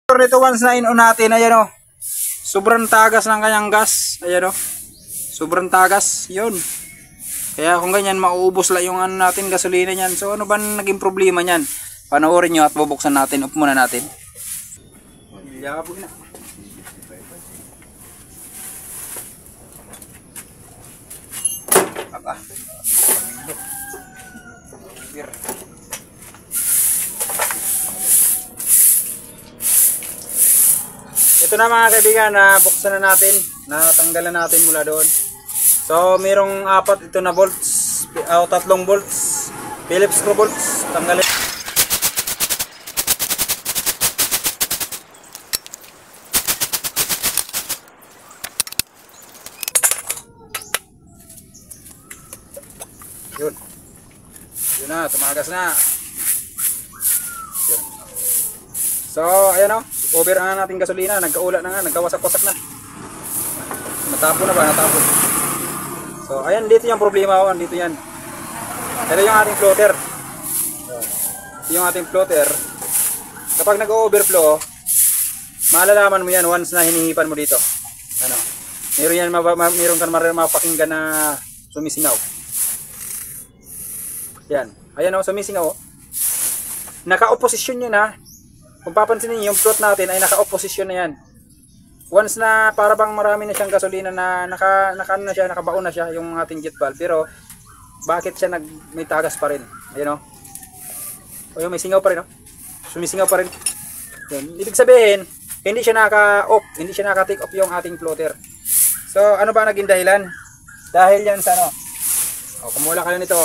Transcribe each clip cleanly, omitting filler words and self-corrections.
Ito once na in-on natin, ayan o. Sobrang tagas ng kanyang gas. Ayan o. Sobrang tagas. Yun. Kaya kung ganyan, mauubos lang yung ano natin, gasolina niyan. So ano ba naging problema niyan? Panoorin nyo at bubuksan natin. Off muna natin. Ilabog na. Apa? Ito na mga kaibigan, na buksan na natin, natanggalan natin mula doon. So mayroong apat ito na bolts, tatlong bolts, Phillips screw bolts, tanggalin. Yun. Yun na, tumagas na. Yun. So ayan o. Over na natin gasolina, nagkaula na nga, nagkawasak-wasak na. Natapo na ba? Natapo. So, ayan, dito yung problema ko, dito yan. Ito yung ating floater. Ito yung ating floater. Kapag nag-overflow, malalaman mo yan once na hinihipan mo dito. Ano? Meron ka mapakinggan na sumisingaw. Yan. Ayan o, sumisingaw. Naka-opposisyon yun ha. Kung papansin niyo, yung float natin ay naka-opposition na yan. Once na para bang marami na siyang gasolina na nakabaon na siya yung ating jet valve. Pero bakit siya may tagas pa rin? Ayun o. O yung may singaw pa rin o. Sumisingaw pa rin. Yun. Ibig sabihin, hindi siya naka-off, hindi siya naka-take off yung ating floater. So ano ba naging dahilan? Dahil yan sa ano. O, kumula ka na nito.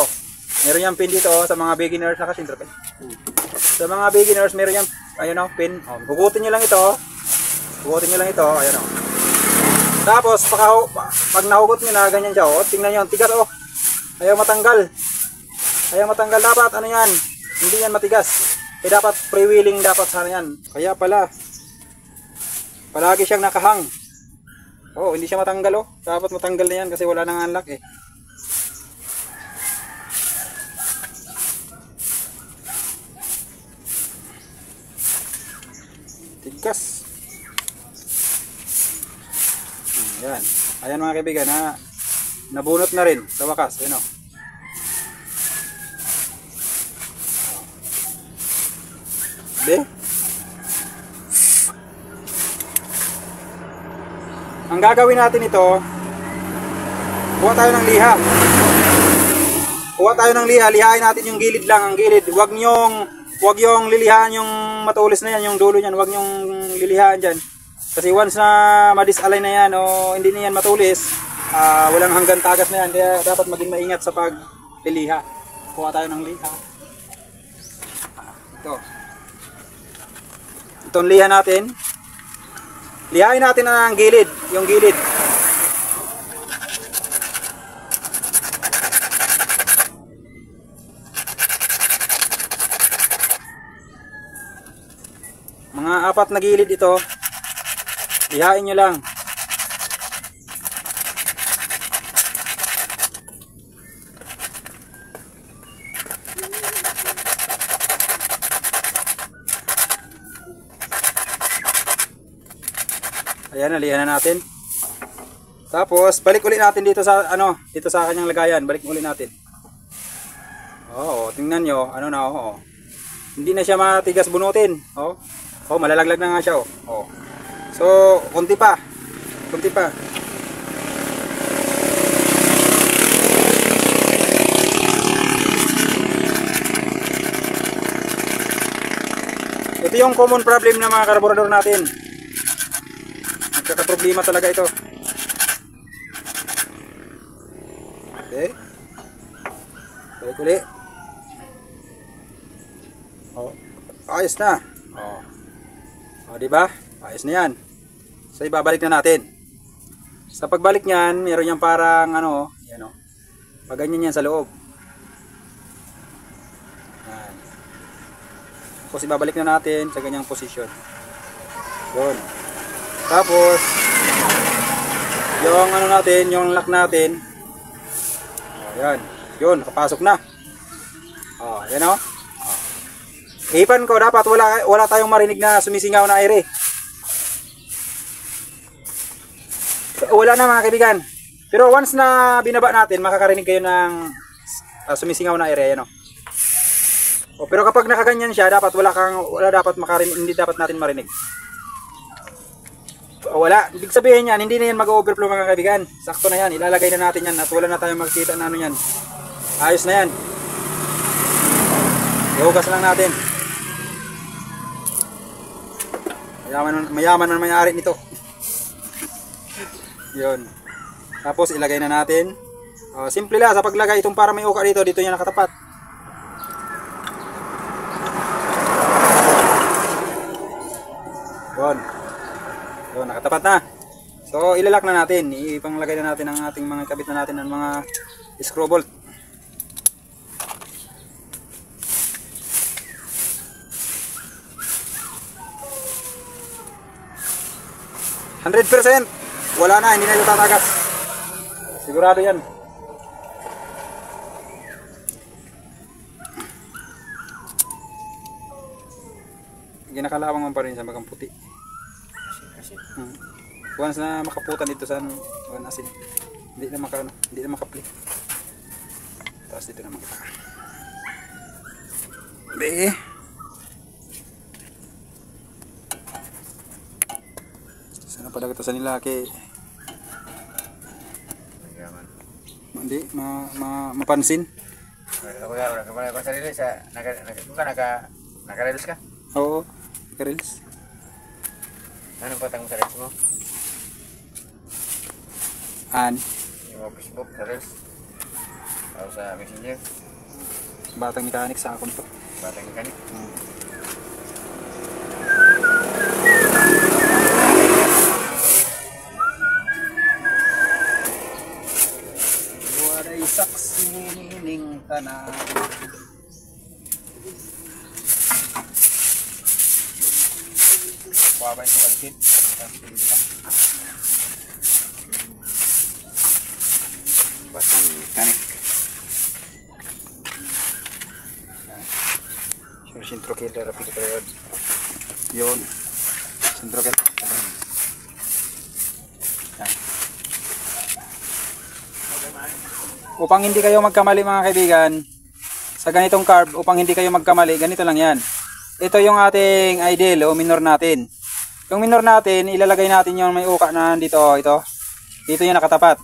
Meron yung pin dito sa mga beginners, naka-center pin. Sa mga beginners, meron yung ayun o, pin. O, hugutin nyo lang ito. Hugutin nyo lang ito. Ayun o. Tapos, pag nahugot nyo na, ganyan siya o. Tingnan nyo, tigas o. Ayaw matanggal. Ayaw matanggal. Dapat, ano yan? Hindi yan matigas. Dapat freewheeling dapat sana yan. Kaya pala, palagi siyang nakahang. O, hindi siya matanggal o. Dapat matanggal na yan kasi wala nang unlock eh. Tigas. Ayan. Ayan mga kaibigan, nabunot na rin sa wakas. Ayan o. Di? Ang gagawin natin ito, kuha tayo ng liha. Kuha tayo ng liha. Lihain natin yung gilid lang. Ang gilid. Huwag yung lilihaan yung matulis na yan, yung dulo niyan, huwag yung lilihaan dyan. Kasi once na ma-disalign na yan o hindi na yan matulis, walang hanggang tagas na yan. Kaya dapat maging maingat sa pagliliha. Kuha tayo ng liha. Ito. Itong liha natin. Lihain natin na ang gilid, yung gilid. Mga apat na gilid ito, lihain nyo lang. Ayan, nalihan na natin. Tapos, balik ulit natin dito sa, dito sa kanyang lagayan. Balik ulit natin. Oo, tingnan nyo, hindi na siya matigas bunutin. Oh, malalaglag na nga siya oh. Oh. So, konti pa. Konti pa. Ito yung common problem ng mga karburador natin. Nagkakaproblema talaga ito. Okay. Balik ulit. Oh, ayos na. Oh. O, diba? Ayos na yan. So, ibabalik na natin. Sa pagbalik niyan, meron yung parang yan o. Pag ganyan yan sa loob. Yan. Tapos, ibabalik na natin sa ganyang posisyon. Yun. Tapos, yung natin, yung lock natin. O, yan. Yun, nakapasok na. O, yan o. Hipan ko, dapat wala tayong marinig na sumisingaw na aire. Wala na mga kaibigan. Pero once na binaba natin, makakarinig kayo ng sumisingaw na aire, ano. Pero kapag nakaganyan siya, dapat wala dapat makarinig, hindi dapat natin marinig. Wala. Ibig sabihin yan, hindi na yan mag-overflow mga kaibigan. Sakto na yan. Ilalagay na natin yan at wala na tayong makikita na ano yan. Ayos na yan. Ihugas lang natin. Mayaman man may-ari nito. Yun. Tapos ilagay na natin. Simple lang sa paglagay itong para may uka dito. Dito niya nakatapat. Yun. Yun, nakatapat na. So ilalak na natin. Ipanglagay na natin ang ating mga kabit na natin ng mga screw bolt. %. Wala na, hindi na ito tatagas. Sigurado yan. Ginakalawang man pa rin sa bagang puti. Once na makaputan dito sa asin, hindi na makapli. Tapos dito naman kita. Be. Sana pala kita sa nilaki. Hindi mapansin. Ako sa rilis naka-reels ka? Oo, naka-reels. Ano patang sa reels mo? Yung Facebook sa reels? O sa Messenger? Batang mechanic sa akong to. Batang mechanic? Waray saksi ning tanan. Wabay sa alkit. Batang mechanic. Sure, sintro killer rapi ka yun. Yun. Sintro killer. Upang hindi kayo magkamali mga kaibigan, sa ganitong carb, upang hindi kayo magkamali, ganito lang yan. Ito yung ating idle o minor natin. Yung minor natin, ilalagay natin yung may uka na dito, ito. Dito yung nakatapat.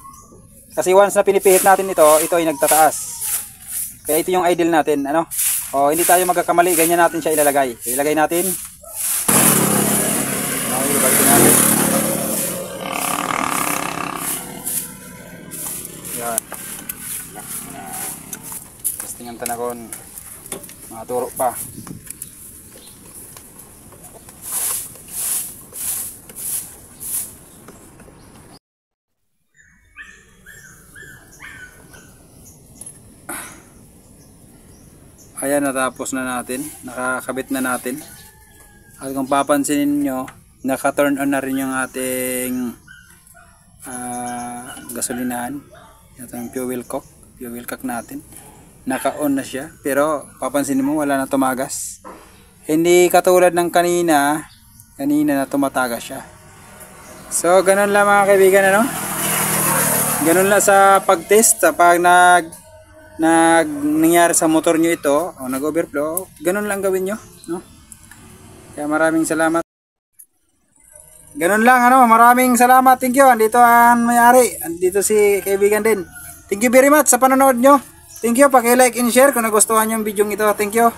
Kasi once na pinipihit natin ito ay nagtataas. Kaya ito yung idle natin, ano? O, hindi tayo magkakamali, ganyan natin siya ilalagay. Ilagay natin. Ilagay natin. Yan. Testingan tanakon. Maturo pa. Ayan, natapos na natin. Nakakabit na natin. At kung papansinin nyo, naka-turn on na rin yung ating gasolinahan. Ito yung fuel cock natin. Naka-on na siya. Pero papansinin mo, wala na tumagas. Hindi katulad ng kanina na tumatagas siya. So, ganun lang mga kaibigan, ano? Ganun lang sa pag-test. Sa pag nangyari sa motor nyo ito o nag-overflow, ganun lang gawin nyo, no? Kaya maraming salamat. Ganun lang, ano, maraming salamat. Thank you. Andito ang may-ari. Andito si kaibigan din. Thank you very much sa panonood nyo. Thank you. Paki-like and share kung nagustuhan yung video ito. Thank you.